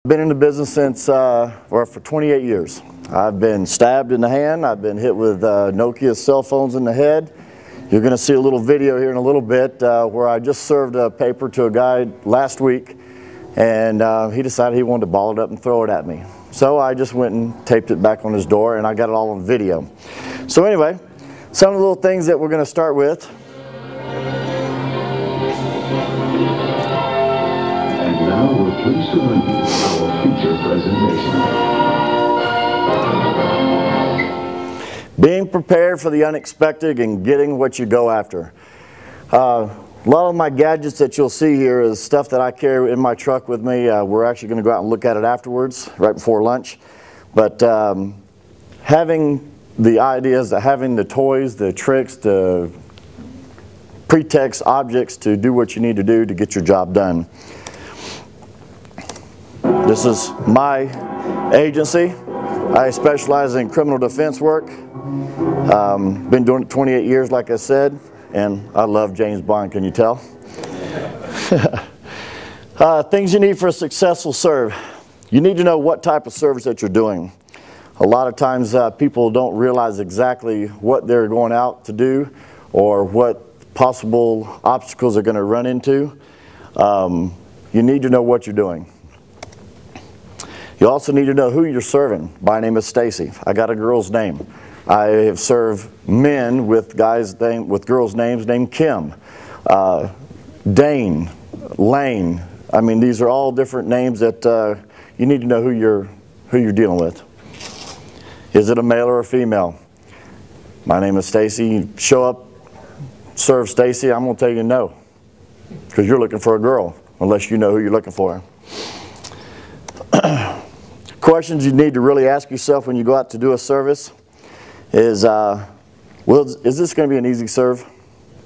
been in the business since, for 28 years. I've been stabbed in the hand. I've been hit with Nokia cell phones in the head. You're going to see a little video here in a little bit where I just served a paper to a guy last week, and he decided he wanted to ball it up and throw it at me. So I just went and taped it back on his door, and I got it all on video. So anyway, some of the little things that we're going to start with. And now we're pleased to bring you our feature presentation. Being prepared for the unexpected and getting what you go after. A lot of my gadgets that you'll see here is stuff that I carry in my truck with me. We're actually going to go out and look at it afterwards, right before lunch. But having the ideas, having the toys, the tricks, the pretext objects to do what you need to do to get your job done. This is my agency. I specialize in criminal defense work. Been doing it 28 years, like I said, and I love James Bond, can you tell? Things you need for a successful serve. You need to know what type of service that you're doing. A lot of times people don't realize exactly what they're going out to do or what possible obstacles they're going to run into. You need to know what you're doing. You also need to know who you're serving. My name is Stacy. I got a girl's name. I have served men with girls' names named Kim, Dane, Lane. I mean, these are all different names that you need to know who you're dealing with. Is it a male or a female? My name is Stacy. You show up, serve Stacy. I'm going to tell you no, because you're looking for a girl, unless you know who you're looking for. Questions you need to really ask yourself when you go out to do a service is, is this going to be an easy serve?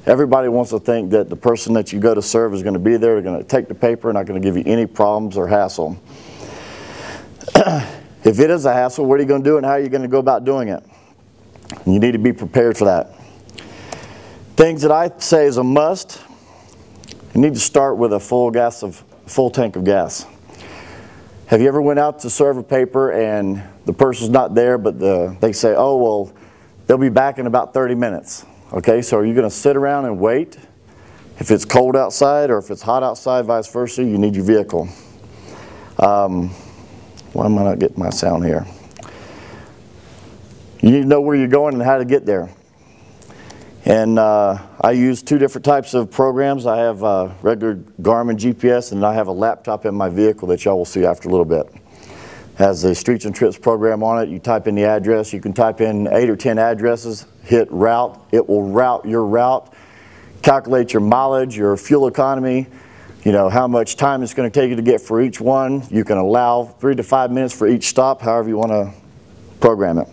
Everybody wants to think that the person that you go to serve is going to be there, they're going to take the paper, and not going to give you any problems or hassle. If it is a hassle, what are you going to do and how are you going to go about doing it? You need to be prepared for that. Things that I say is a must. You need to start with a full tank of gas. Have you ever went out to serve a paper and the person's not there, but they say, oh, well, they'll be back in about 30 minutes. Okay, so are you going to sit around and wait? If it's cold outside or if it's hot outside, vice versa, you need your vehicle. Why am I not getting my sound here? You need to know where you're going and how to get there. And I use two different types of programs. I have regular Garmin GPS, and I have a laptop in my vehicle that y'all will see after a little bit. It has the Streets and Trips program on it. You type in the address. You can type in 8 or 10 addresses, hit route. It will route your route, calculate your mileage, your fuel economy, you know, how much time it's going to take you to get for each one. You can allow 3 to 5 minutes for each stop, however you want to program it.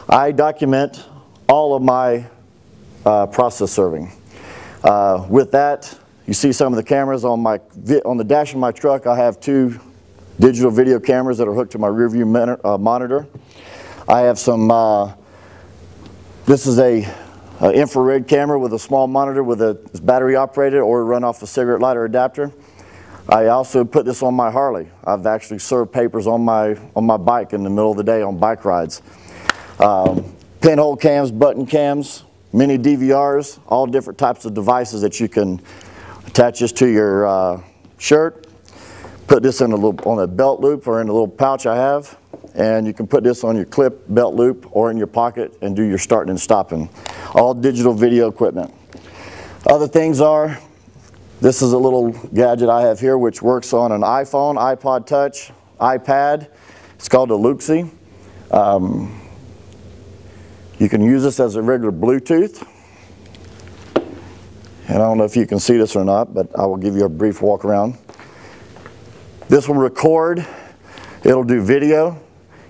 I document all of my process serving. With that, you see some of the cameras on the dash of my truck. I have 2 digital video cameras that are hooked to my rear view monitor. I have some, this is a infrared camera with a small monitor it's battery operated or run off a cigarette lighter adapter. I also put this on my Harley. I've actually served papers on my bike in the middle of the day on bike rides. Pinhole cams, button cams, mini DVRs, all different types of devices that you can attach this to your shirt. Put this in on a belt loop or in a little pouch I have, and you can put this on your clip belt loop or in your pocket and do your starting and stopping. All digital video equipment. Other things are, this is a little gadget I have here which works on an iPhone, iPod Touch, iPad. It's called a Luxie. You can use this as a regular Bluetooth. And I don't know if you can see this or not, but I will give you a brief walk around. This will record. It'll do video.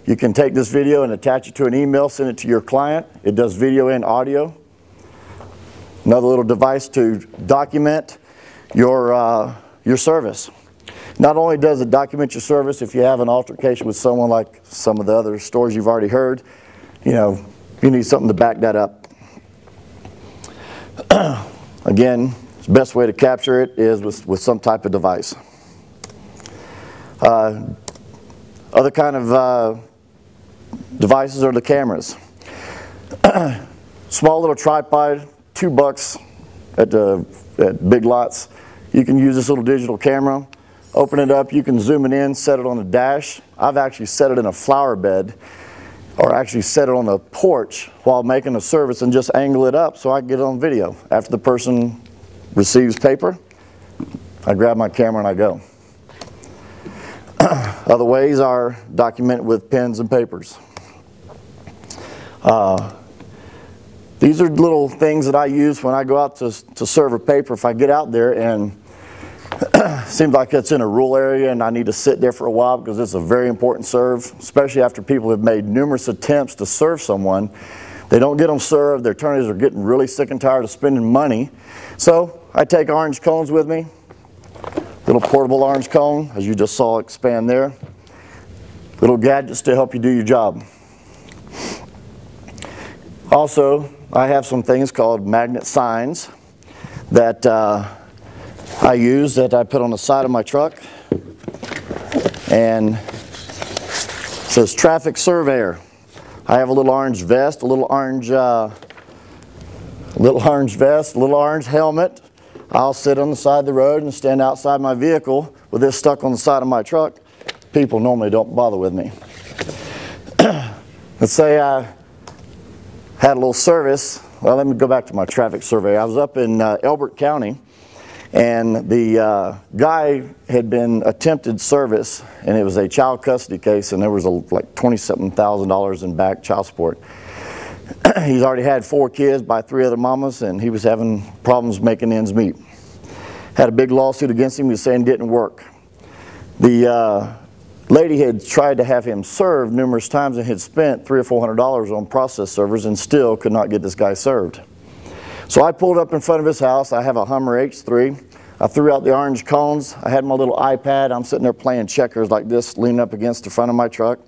You can take this video and attach it to an email, send it to your client. It does video and audio. Another little device to document your service. Not only does it document your service if you have an altercation with someone like some of the other stories you've already heard, you know, you need something to back that up. Again, the best way to capture it is with some type of device. Other kind of devices are the cameras. Small little tripod, $2 at Big Lots. You can use this little digital camera, open it up, you can zoom it in, set it on the dash. I've actually set it in a flower bed, or actually set it on the porch while making a service and just angle it up so I can get it on video. After the person receives paper, I grab my camera and I go. Other ways are document with pens and papers. These are little things that I use when I go out to serve a paper. If I get out there and it seems like it's in a rural area and I need to sit there for a while because it's a very important serve, especially after people have made numerous attempts to serve someone. They don't get them served. Their attorneys are getting really sick and tired of spending money. So I take orange cones with me, little portable orange cone, as you just saw expand there. Little gadgets to help you do your job. Also, I have some things called magnet signs that I use that I put on the side of my truck, and it says traffic surveyor. I have a little orange vest, a little orange vest, a little orange helmet. I'll sit on the side of the road and stand outside my vehicle with this stuck on the side of my truck. People normally don't bother with me. Let's say I had a little service. Well, let me go back to my traffic survey. I was up in Elbert County, and the guy had been attempted service, and it was a child custody case, and there was like $27,000 in back child support. He's already had 4 kids by 3 other mamas, and he was having problems making ends meet. Had a big lawsuit against him. He was saying it didn't work. The lady had tried to have him served numerous times and had spent $300 or $400 on process servers and still could not get this guy served. So I pulled up in front of his house. I have a Hummer H3. I threw out the orange cones. I had my little iPad. I'm sitting there playing checkers like this, leaning up against the front of my truck.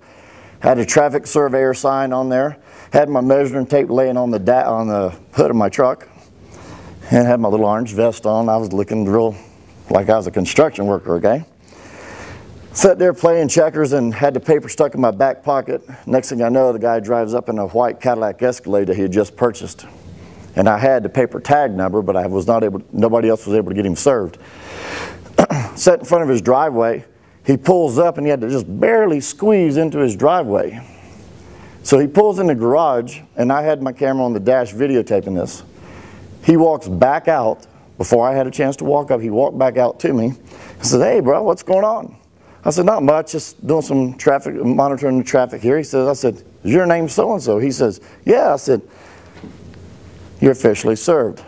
Had a traffic surveyor sign on there. Had my measuring tape laying on the hood of my truck. And had my little orange vest on. I was looking real like I was a construction worker, okay? Sat there playing checkers and had the paper stuck in my back pocket. Next thing I know, the guy drives up in a white Cadillac Escalade that he had just purchased. And I had the paper tag number, but I was not able, nobody else was able to get him served. Sat in front of his driveway. He pulls up and he had to just barely squeeze into his driveway. So he pulls in the garage, and I had my camera on the dash videotaping this. He walks back out. Before I had a chance to walk up, he walked back out to me. He said, "Hey, bro, what's going on?" I said, "Not much, just doing some traffic, monitoring the traffic here." He says, I said, "Is your name so-and-so?" He says, "Yeah." I said, "You're officially served."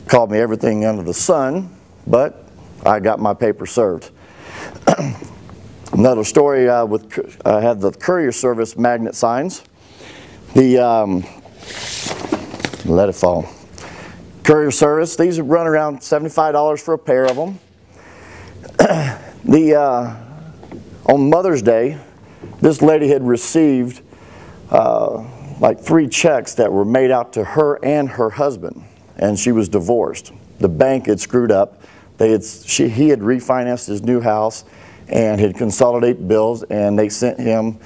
Called me everything under the sun, but I got my paper served. Another story, I had the courier service magnet signs. Let it fall. Courier service, these run around $75 for a pair of them. On Mother's Day, this lady had received like 3 checks that were made out to her and her husband, and she was divorced. The bank had screwed up. He had refinanced his new house and had consolidated bills, and they sent him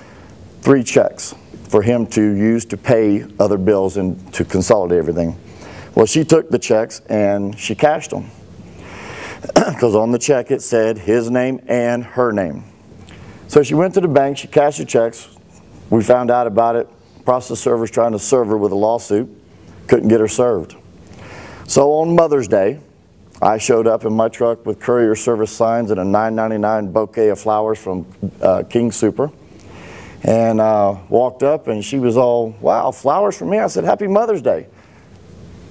3 checks for him to use to pay other bills and to consolidate everything. Well, she took the checks and she cashed them. Because on the check it said his name and her name. So she went to the bank, she cashed the checks. We found out about it. Process server's trying to serve her with a lawsuit. Couldn't get her served. So on Mother's Day, I showed up in my truck with courier service signs and a $9.99 bouquet of flowers from King Super. And walked up and she was all, "Wow, flowers for me?" I said, "Happy Mother's Day."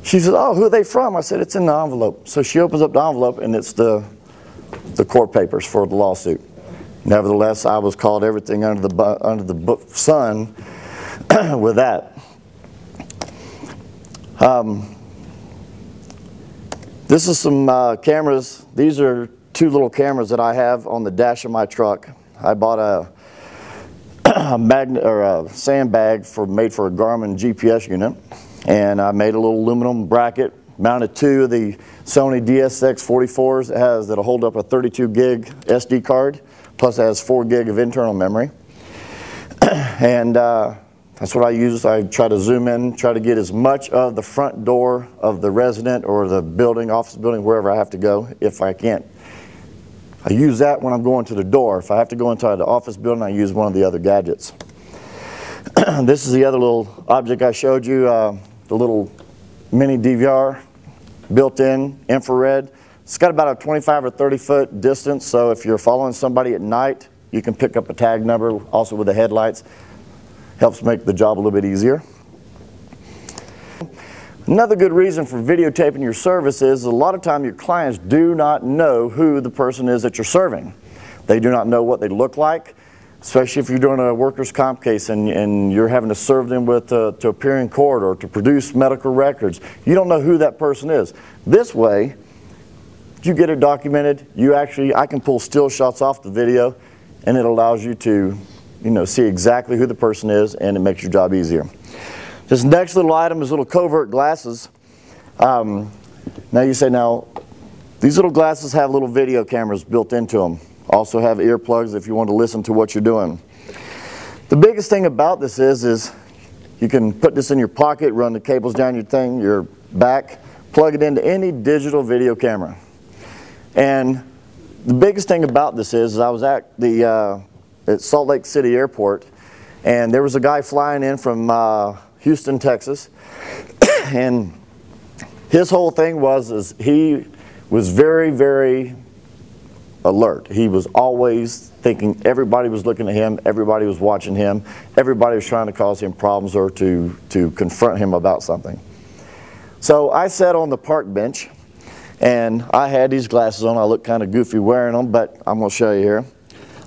She said, "Oh, who are they from?" I said, "It's in the envelope." So she opens up the envelope and it's the court papers for the lawsuit. Nevertheless, I was called everything under the sun with that. This is some cameras. These are 2 little cameras that I have on the dash of my truck. I bought a magnet or a sandbag made for a Garmin GPS unit, and I made a little aluminum bracket, mounted 2 of the Sony DSX-44s that'll hold up a 32 gig SD card. plus it has 4 gig of internal memory. And that's what I use. I try to zoom in, try to get as much of the front door of the resident or the building, office building, wherever I have to go if I can't. I use that when I'm going to the door. If I have to go inside the office building, I use one of the other gadgets. This is the other little object I showed you, the little mini DVR, built-in infrared. It's got about a 25 or 30 foot distance, so if you're following somebody at night, you can pick up a tag number, also with the headlights. Helps make the job a little bit easier. Another good reason for videotaping your service is a lot of time your clients do not know who the person is that you're serving. They do not know what they look like, especially if you're doing a workers' comp case and you're having to serve them with to appear in court or to produce medical records. You don't know who that person is. This way, you get it documented. I can pull still shots off the video, and it allows you to, see exactly who the person is, and it makes your job easier. This next little item is little covert glasses. Now you say, these little glasses have little video cameras built into them. Also have earplugs if you want to listen to what you're doing. The biggest thing about this is you can put this in your pocket, run the cables down your back, plug it into any digital video camera. And the biggest thing about this is I was at at Salt Lake City Airport, and there was a guy flying in from Houston, Texas, and his whole thing was he was very, very alert. He was always thinking everybody was looking at him, everybody was watching him, everybody was trying to cause him problems or to confront him about something. So I sat on the park bench, and I had these glasses on. I look kind of goofy wearing them, but I'm going to show you here.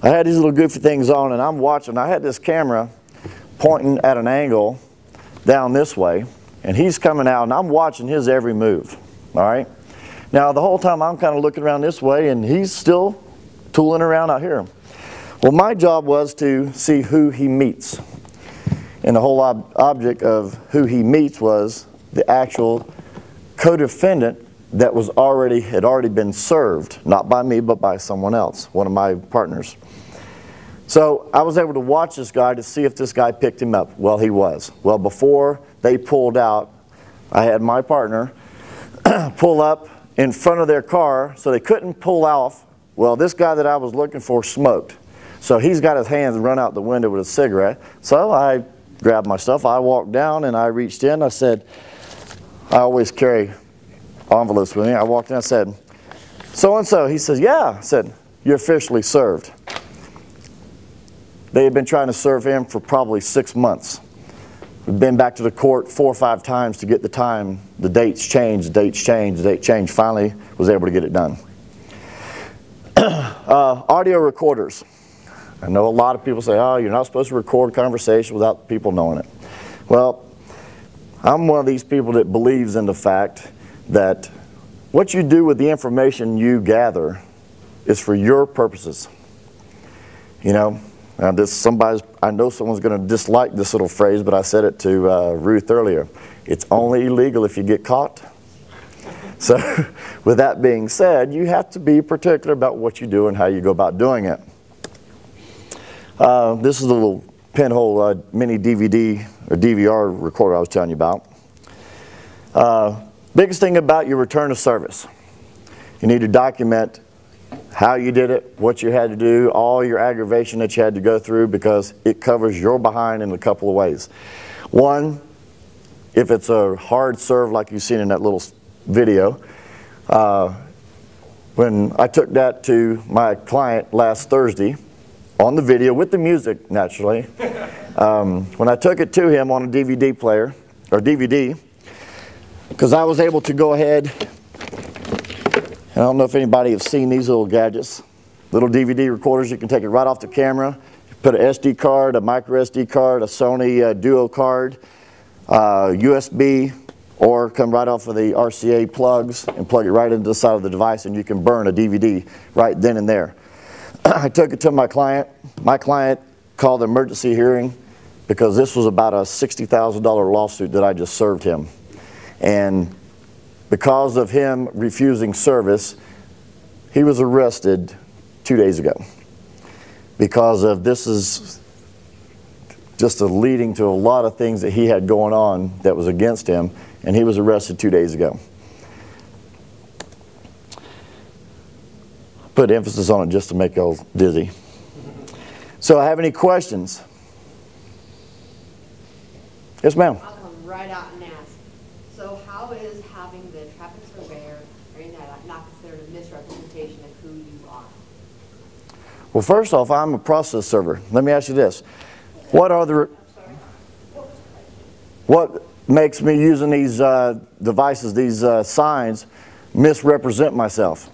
I had these little goofy things on, and I'm watching. I had this camera pointing at an angle down this way, and he's coming out, and I'm watching his every move, all right? Now, the whole time I'm kind of looking around this way, and he's still tooling around out here. Well, my job was to see who he meets. And the whole object of who he meets was the actual co-defendant that had already been served, not by me, but by someone else, one of my partners. So I was able to watch this guy to see if this guy picked him up. Well, he was. Well, before they pulled out, I had my partner pull up in front of their car so they couldn't pull off. Well, this guy that I was looking for smoked. So he's got his hands run out the window with a cigarette. So I grabbed my stuff. I walked down and I reached in. I said, I always carry envelopes with me. I walked in, I said, so-and-so. He says, yeah. I said, you're officially served. They had been trying to serve him for probably 6 months. We've been back to the court 4 or 5 times to get the time. The dates changed, the dates changed, the date changed. Finally, was able to get it done. Audio recorders. I know a lot of people say, oh, you're not supposed to record conversation without people knowing it. Well, I'm one of these people that believes in the fact that what you do with the information you gather is for your purposes. Now I know someone's going to dislike this little phrase, but I said it to Ruth earlier. It's only illegal if you get caught. So with that being said, you have to be particular about what you do and how you go about doing it. This is a little pinhole mini DVD or DVR recorder I was telling you about. Biggest thing about your return of service. You need to document how you did it, what you had to do, all your aggravation that you had to go through, because it covers your behind in a couple of ways. One, if it's a hard serve like you've seen in that little video, when I took that to my client last Thursday, on the video with the music naturally, when I took it to him on a DVD player, or DVD, because I was able to go ahead, I don't know if anybody has seen these little gadgets, little DVD recorders. You can take it right off the camera, put an SD card, a micro SD card, a Sony Duo card, USB, or come right off of the RCA plugs and plug it right into the side of the device, and you can burn a DVD right then and there. I took it to my client. My client called the emergency hearing because this was about a $60,000 lawsuit that I just served him. And because of him refusing service, he was arrested 2 days ago. because of this is just leading to a lot of things that he had going on that was against him, and he was arrested 2 days ago. Put emphasis on it just to make y'all dizzy. So, I have any questions? Yes, ma'am. I'll come right out and ask. So how is having the traffic surveyor or any of that not considered a misrepresentation of who you are? Well, first off, I'm a process server. Let me ask you this. What are the... What makes me using these devices, these signs, misrepresent myself?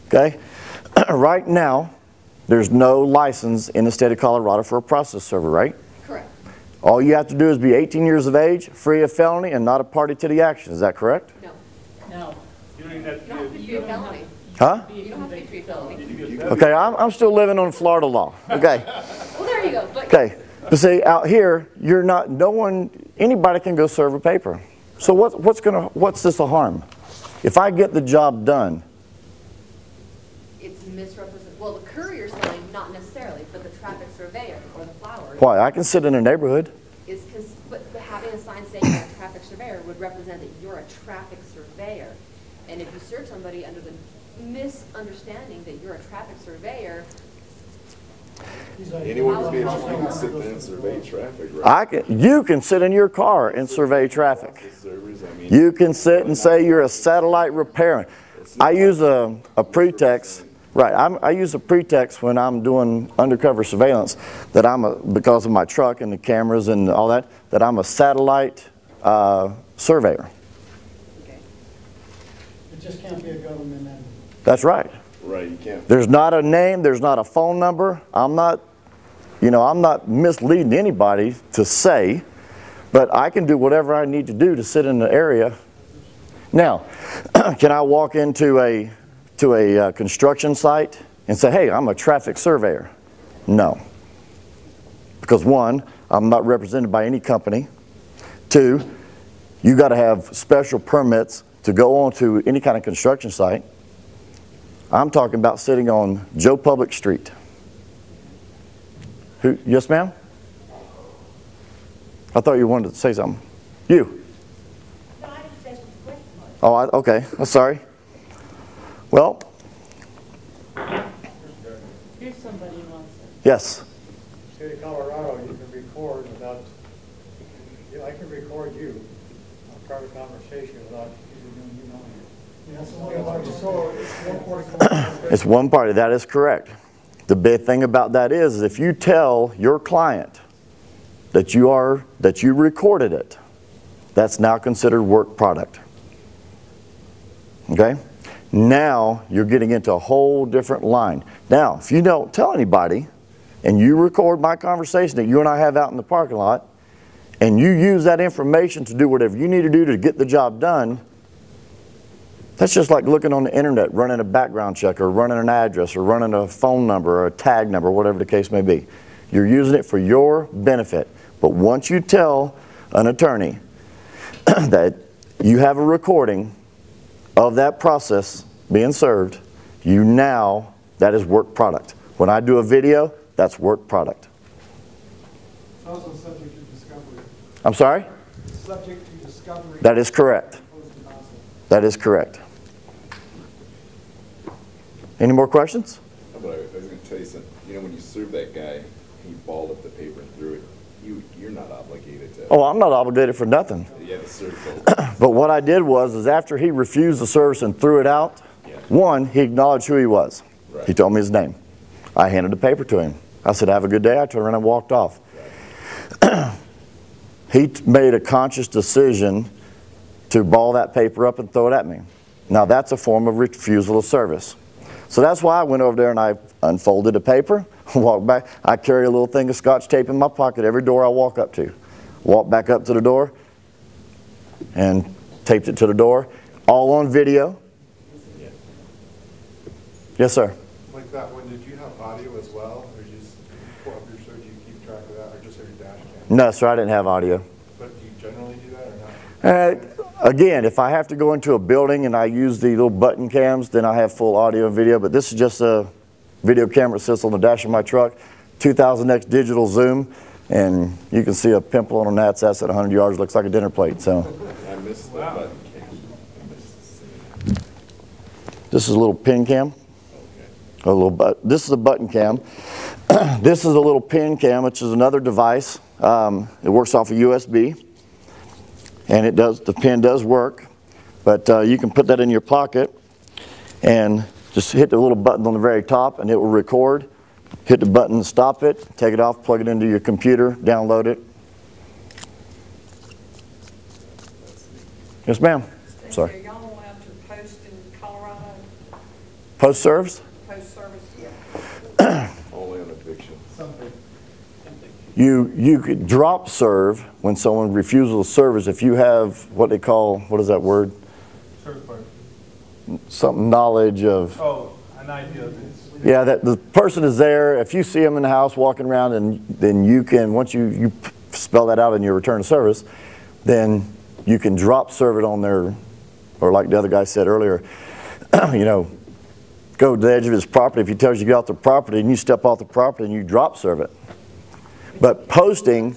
Okay? Right now, there's no license in the state of Colorado for a process server, right? Correct. All you have to do is be 18 years of age, free of felony, and not a party to the action. Is that correct? No. No. You don't have to be a felony. Huh? You don't have to be a felony. Okay, I'm still living on Florida law. Okay. Well, there you go. But Okay. But see, out here, you're not, no one, anybody can go serve a paper. So what's this a harm? If I get the job done, it's misrepresented. Well, the courier's selling, not necessarily, but the traffic surveyor or the flower why? I can sit in a neighborhood. is because, but having a sign saying you're a traffic surveyor would represent that you're a traffic surveyor. And if you serve somebody under the misunderstanding that you're a traffic surveyor, Anyone can sit there and survey traffic, right? You can sit in your car and survey traffic. You can sit and say you're a satellite repairman. I use a pretext, right? I use a pretext when I'm doing undercover surveillance that because of my truck and the cameras and all that I'm a satellite surveyor. okay. It just can't be a government entity. That's right. Right, you can't. There's not a name, there's not a phone number. I'm not misleading anybody to say, but I can do whatever I need to do to sit in the area. Now, can I walk into a construction site and say, hey, I'm a traffic surveyor? No. Because one, I'm not represented by any company. Two, you got to have special permits to go onto any kind of construction site. I'm talking about sitting on Joe Public Street. Who? Yes, ma'am? I thought you wanted to say something. You? No, I didn't say something. Oh, okay. I'm sorry. Well. Here's somebody who wants it. Yes. State of Colorado, you can record without, I can record you, a private conversation without you knowing it. That's only a large store. It's 140. It's one party. That is correct. The big thing about that is if you tell your client that you recorded it, that's now considered work product. Okay? Now you're getting into a whole different line. Now, if you don't tell anybody and you record my conversation that you and I have out in the parking lot and you use that information to do whatever you need to do to get the job done, that's just like looking on the internet, running a background check or running an address or running a phone number or a tag number, whatever the case may be. You're using it for your benefit. But once you tell an attorney that you have a recording of that process being served, that is work product. When I do a video, that's work product. It's also subject to discovery. I'm sorry? Subject to discovery. That is correct. That is correct. Any more questions? But I was going to tell you something. You know, when you serve that guy, he balled up the paper and threw it. You're not obligated to. Oh, I'm not obligated for nothing. You have to serve But what I did was after he refused the service and threw it out, one, he acknowledged who he was. Right. He told me his name. I handed the paper to him. I said, have a good day. I turned around and walked off. Right. He made a conscious decision to ball that paper up and throw it at me. Now that's a form of refusal of service. So that's why I went over there and I unfolded the paper, walked back. I carry a little thing of Scotch tape in my pocket every door I walk up to. Walk back up to the door and taped it to the door, all on video. Yes, sir. Like that one, did you have audio as well, or you just pull up your search, you keep track of that, or just every dash cam? No, sir, I didn't have audio. But do you generally do that or not? Again, if I have to go into a building and I use the little button cams, then I have full audio and video, but this is just a video camera sits on the dash of my truck, 2000x digital zoom, and you can see a pimple on a gnat's ass at 100 yards. Looks like a dinner plate. So I missed the button cam. I missed the scene. this is a little pin cam. This is a button cam. This is a little pin cam, which is another device. It works off a USB, and the pin does work. But you can put that in your pocket and just hit the little button on the very top, and it will record. Hit the button to stop it, take it off, plug it into your computer, download it. Yes, ma'am. Sorry. Are y'all allowed to post in Colorado? Post serves? Post service, yeah. Only on eviction. You could drop serve when someone refuses a service if you have what they call, what is that word? Certified. Something knowledge of. Oh, an idea of this. Yeah, that the person is there. If you see them in the house walking around, and then you can, once you spell that out in your return of service, then you can drop serve it on their, or like the other guy said earlier, you know, go to the edge of his property. If he tells you to get off the property and you step off the property and you drop serve it. But posting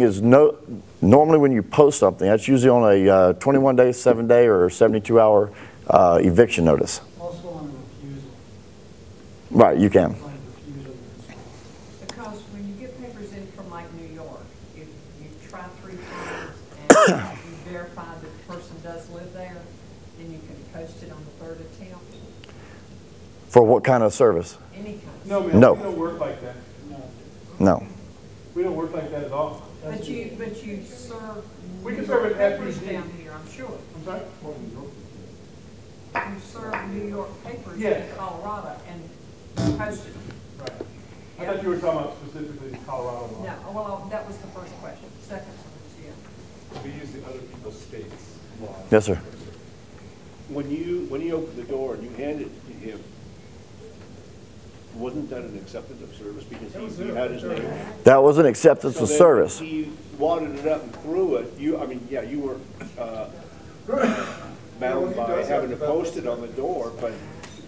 is normally when you post something, that's usually on a 21-day, 7-day, or 72-hour eviction notice. Also on a refusal. Right, you can. On refusal. Because when you get papers in from like New York, if you try 3 times and you verify that the person does live there, then you can post it on the 3rd attempt, For what kind of service? any kind of. No, man, No. we don't work like that. No. We don't work like that at all. But you serve. We can New serve York it papers FED. down here, I'm sure. I'm sorry? You serve New York papers Yes. in Colorado and posted them. Right. I thought you were talking about specifically Colorado law. No, well, that was the first question. Second one was, yeah. We use the other people's states' laws. Yes, sir. When you opened the door and you handed it to him, wasn't that an acceptance of service because he had his name? That was an acceptance So of then service. he wadded it up and threw it. You were bound by having to post it on the door, but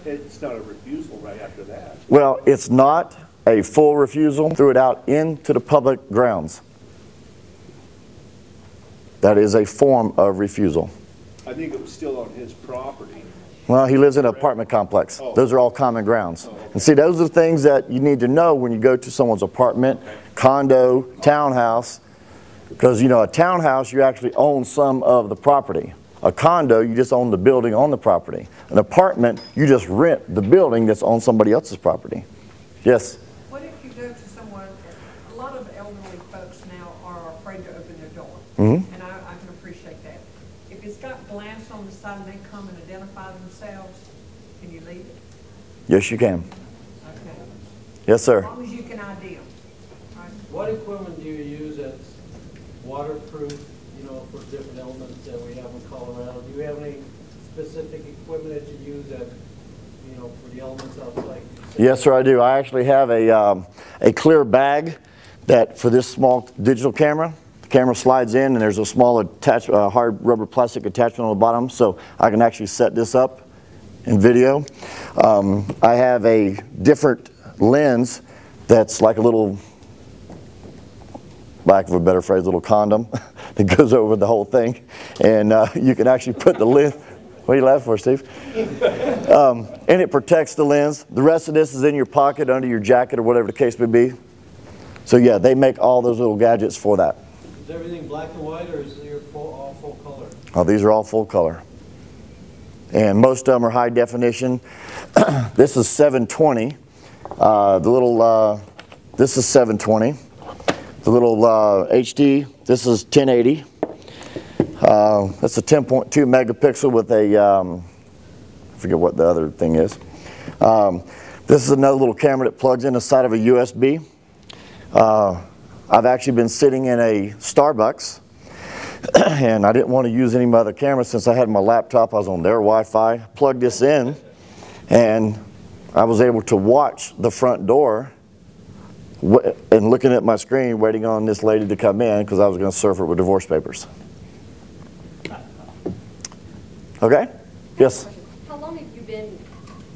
it's not a refusal right after that. Well, it's not a full refusal. Threw it out into the public grounds. That is a form of refusal. I think it was still on his property. Well, he lives in an apartment complex. Oh. Those are all common grounds. Oh, okay. And see, those are the things that you need to know when you go to someone's apartment, condo, townhouse. Because, you know, a townhouse, you actually own some of the property. A condo, you just own the building on the property. An apartment, you just rent the building that's on somebody else's property. Yes? What if you go to someone, a lot of elderly folks now are afraid to open their door. Mm-hmm. And I can appreciate that. If it's got glass on the side and they come and identify themselves, can you leave it? Yes, you can. Okay. Yes, As sir. long as you can ID them. Right? What equipment do you use that's waterproof, you know, for different elements that we have in Colorado? Do you have any specific equipment that you use that, you know, for the elements outside? Yes, sir, I do. I actually have a clear bag that for this small digital camera. The camera slides in and there's a small hard rubber plastic attachment on the bottom, so I can actually set this up in video. I have a different lens that's like a little, lack of a better phrase, little condom that goes over the whole thing. And you can actually put the lens, what are you laughing for, Steve? And it protects the lens. The rest of this is in your pocket, under your jacket, or whatever the case may be. So yeah, they make all those little gadgets for that. Is everything black and white, or is it all full color? Oh, these are all full color. And most of them are high definition. This is 720. This is 720. The little HD, this is 1080. That's a 10.2 megapixel with a, I forget what the other thing is. This is another little camera that plugs in the side of a USB. I've actually been sitting in a Starbucks and I didn't want to use any of my other cameras since I had my laptop. I was on their Wi-Fi. Plugged this in and I was able to watch the front door and looking at my screen waiting on this lady to come in because I was going to serve her with divorce papers. Okay? Yes? How long have you been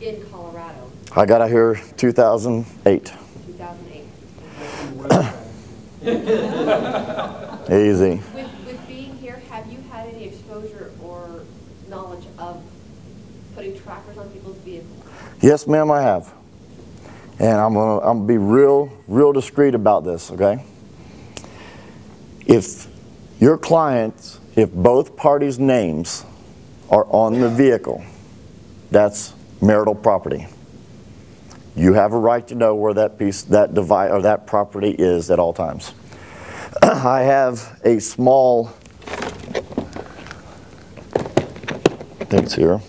in Colorado? I got out here 2008. 2008. Easy. With being here, have you had any exposure or knowledge of putting trackers on people's vehicles? Yes, ma'am, I have. And I'm gonna be real discreet about this, okay? If your clients, if both parties' names are on the vehicle, that's marital property. You have a right to know where that device or that property is at all times. I have a small things here.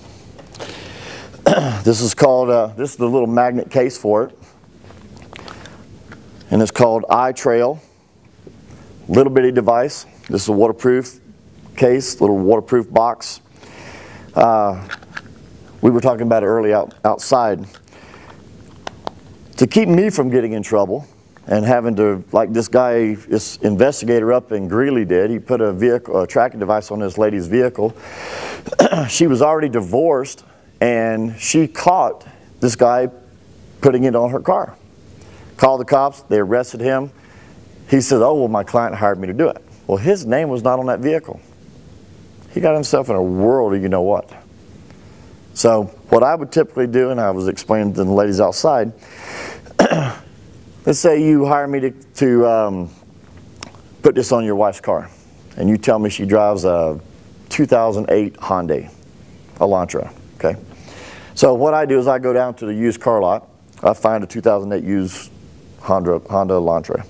This is called, this is the little magnet case for it. And it's called iTrail. Little bitty device. This is a waterproof case, little waterproof box. We were talking about it earlier outside. To keep me from getting in trouble and having to, like this guy, this investigator up in Greeley did, he put a tracking device on this lady's vehicle. She was already divorced, and she caught this guy putting it on her car. Called the cops, they arrested him. He said, oh, well, my client hired me to do it. Well, his name was not on that vehicle. He got himself in a world of you know what. So what I would typically do, and I was explaining to the ladies outside, let's say you hire me to put this on your wife's car, and you tell me she drives a 2008 Hyundai Elantra, okay? So what I do is I go down to the used car lot. I find a 2008 used Honda Elantra.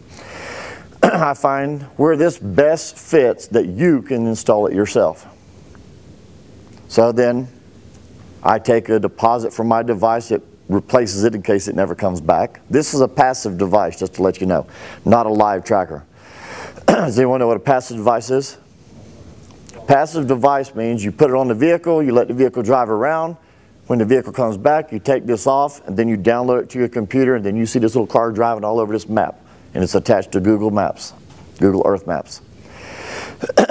I find where this best fits that you can install it yourself. So then I take a deposit from my device. It replaces it in case it never comes back. This is a passive device, just to let you know, not a live tracker. Does anyone know what a passive device is? Passive device means you put it on the vehicle, you let the vehicle drive around. When the vehicle comes back, you take this off, and then you download it to your computer, and then you see this little car driving all over this map. And it's attached to Google Maps, Google Earth Maps.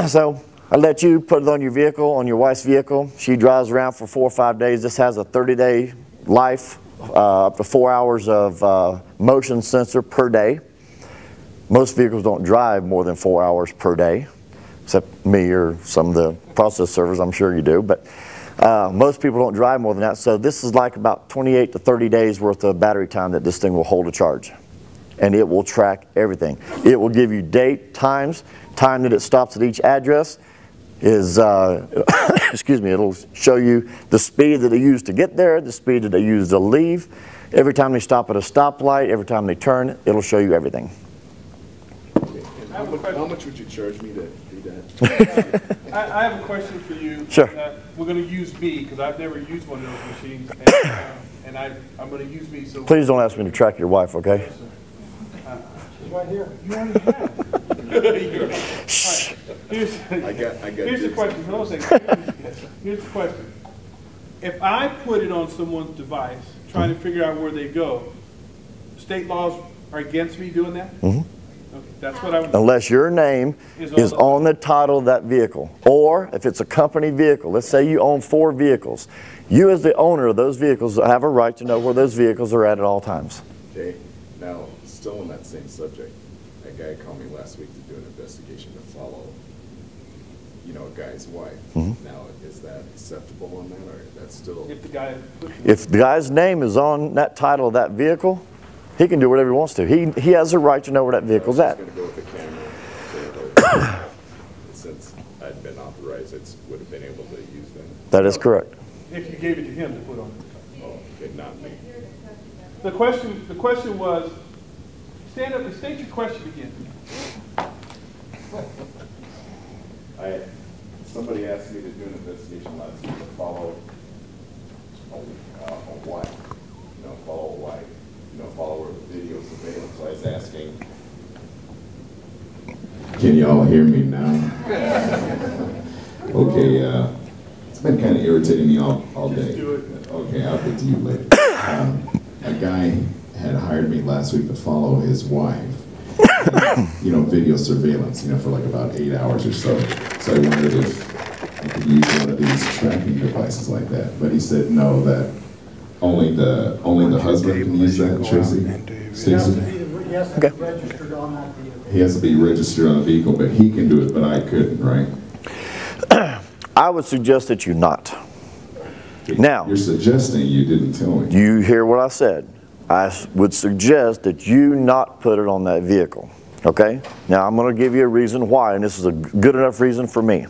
So I let you put it on your vehicle, on your wife's vehicle. She drives around for 4 or 5 days. This has a 30-day life, up to 4 hours of motion sensor per day. Most vehicles don't drive more than 4 hours per day, except me or some of the process servers, I'm sure you do. But most people don't drive more than that. So this is like about 28 to 30 days worth of battery time that this thing will hold a charge. And it will track everything. It will give you date, times, time that it stops at each address. Excuse me, it'll show you the speed that they use to get there, the speed that they use to leave. Every time they stop at a stoplight, every time they turn, it'll show you everything. And how much would you charge me to do that? I have a question for you. Sure. We're going to use me, because I've never used one of those machines. And I'm going to use me. So Please don't ask me to track your wife, okay? She's right here. You already have. Shh. Here's the question. Hold on a second. Here's the question. If I put it on someone's device, trying to figure out where they go, state laws are against me doing that? Mm-hmm. Okay, that's what I would. Unless your name is on the title of that vehicle. Or if it's a company vehicle, let's say you own 4 vehicles. You as the owner of those vehicles have a right to know where those vehicles are at all times. Okay, now, still on that same subject, a guy called me last week to do an investigation to follow, you know, a guy's wife. Mm-hmm. Now, is that acceptable on that, or that's still? If the guy's name is on that title of that vehicle, he can do whatever he wants to. He has a right to know where that vehicle's at. I was going to go with the camera, since I'd been authorized, it would have been able to use that. That is correct. If you gave it to him to put on. Oh, okay, not me. The question was, stand up and state your question again. Somebody asked me to do an investigation last week to follow a wife, follow her video surveillance. So I was asking, can you all hear me now? Okay, it's been kind of irritating me all day. Okay, I'll get to you later. A guy had hired me last week to follow his wife. Video surveillance, for like about 8 hours or so. So I wondered if I could use one of these tracking devices like that. But he said no, that only the husband can use that, Tracy? He has to Stacy? be, he has to be registered on that vehicle. He has to be registered on the vehicle, but he can do it, but I couldn't, right? I would suggest that you not. Now, you're suggesting, you didn't tell me. You hear what I said. I would suggest that you not put it on that vehicle. Okay? Now, I'm going to give you a reason why, and this is a good enough reason for me.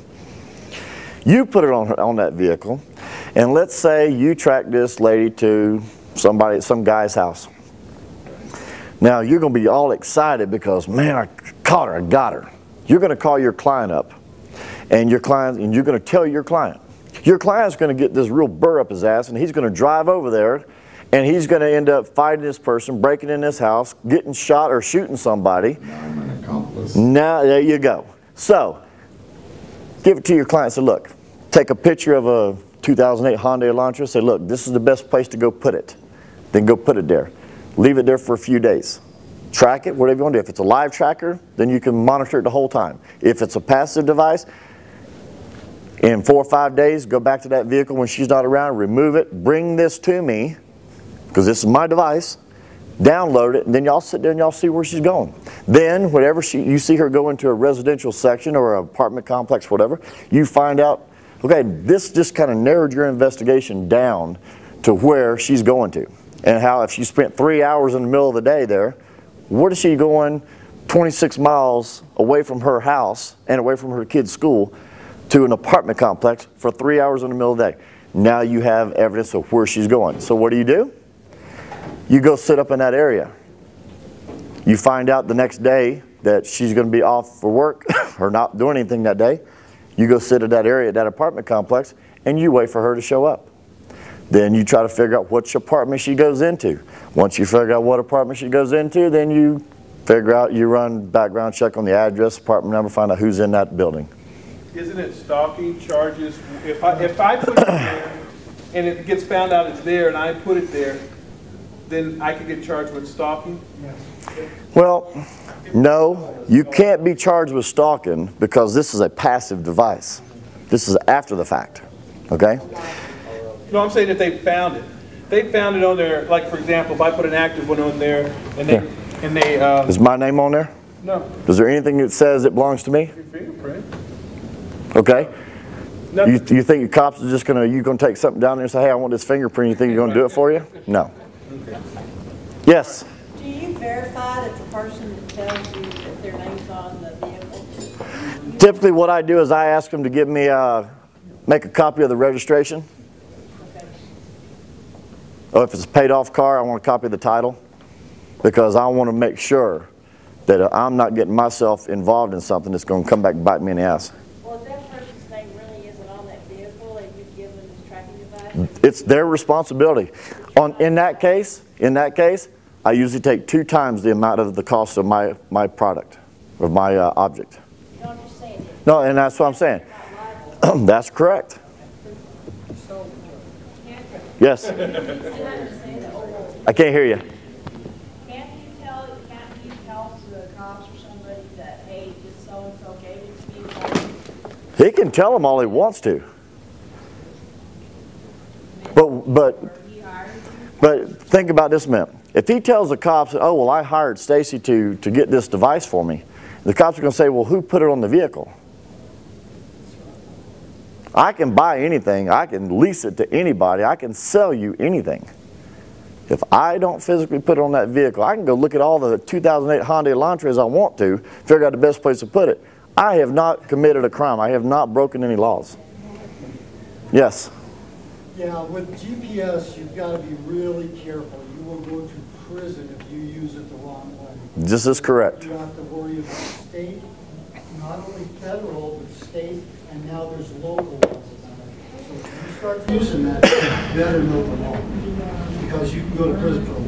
You put it on that vehicle, and let's say you track this lady to some guy's house. Now, you're going to be all excited because, man, I caught her, I got her. You're going to call your client up, and you're going to tell your client. Your client's going to get this real burr up his ass, and he's going to drive over there, and he's going to end up fighting this person, breaking in this house, getting shot or shooting somebody. Now I'm an accomplice. Now, there you go. So, give it to your client. Say, look, take a picture of a 2008 Hyundai Elantra. Say, look, this is the best place to go put it. Then go put it there. Leave it there for a few days. Track it, whatever you want to do. If it's a live tracker, then you can monitor it the whole time. If it's a passive device, in 4 or 5 days, go back to that vehicle when she's not around, remove it, bring this to me, because this is my device, download it, and then y'all sit there and y'all see where she's going. Then, whenever you see her go into a residential section or an apartment complex, whatever, you find out, okay, this just kind of narrowed your investigation down to where she's going to. And how if she spent 3 hours in the middle of the day there, where is she going 26 miles away from her house and away from her kid's school to an apartment complex for 3 hours in the middle of the day? Now you have evidence of where she's going. So what do? You go sit up in that area. You find out the next day that she's going to be off for work or not doing anything that day. You go sit at that area, at that apartment complex, and you wait for her to show up. Then you try to figure out which apartment she goes into. Once you figure out what apartment she goes into, then you figure out, you run background check on the address, apartment number, find out who's in that building. Isn't it stalking charges? If I put it there and it gets found out it's there and I put it there, then I could get charged with stalking? Yes. Well, no, you can't be charged with stalking because this is a passive device. This is after the fact, okay? No, I'm saying if they found it. They found it on there, like for example, if I put an active one on there and they Is my name on there? No. Is there anything that says it belongs to me? Your fingerprint. Okay. Nothing. You think your cops are just you're gonna take something down there and say, hey, I want this fingerprint, you think you're gonna do it for you? No. Okay. Yes? Do you verify that the person that tells you that their name's on the vehicle? Typically what I do is I ask them to give me, make a copy of the registration. Okay. Or if it's a paid off car, I want a copy of the title. Because I want to make sure that I'm not getting myself involved in something that's going to come back and bite me in the ass. Well, if that person's name really isn't on that vehicle and you've given them this tracking device? It's their responsibility. In that case, I usually take 2 times the amount of the cost of my product, of my object. No, I'm just saying. No, and that's what I'm saying. That's correct. So, Yes. I can't hear you. Can't you tell the cops or somebody that, hey, this so-and-so gave it to me? He can tell them all he wants to. But think about this a minute. If he tells the cops, oh, well, I hired Stacy to get this device for me, the cops are going to say, well, who put it on the vehicle? I can buy anything. I can lease it to anybody. I can sell you anything. If I don't physically put it on that vehicle, I can go look at all the 2008 Hyundai Elantras I want to, figure out the best place to put it. I have not committed a crime. I have not broken any laws. Yes? Yeah, with GPS, you've got to be really careful. You will go to prison if you use it the wrong way. This is correct. You have to worry about state, not only federal, but state, and now there's local ones about it. So if you start using that, you better know the law, because you can go to prison for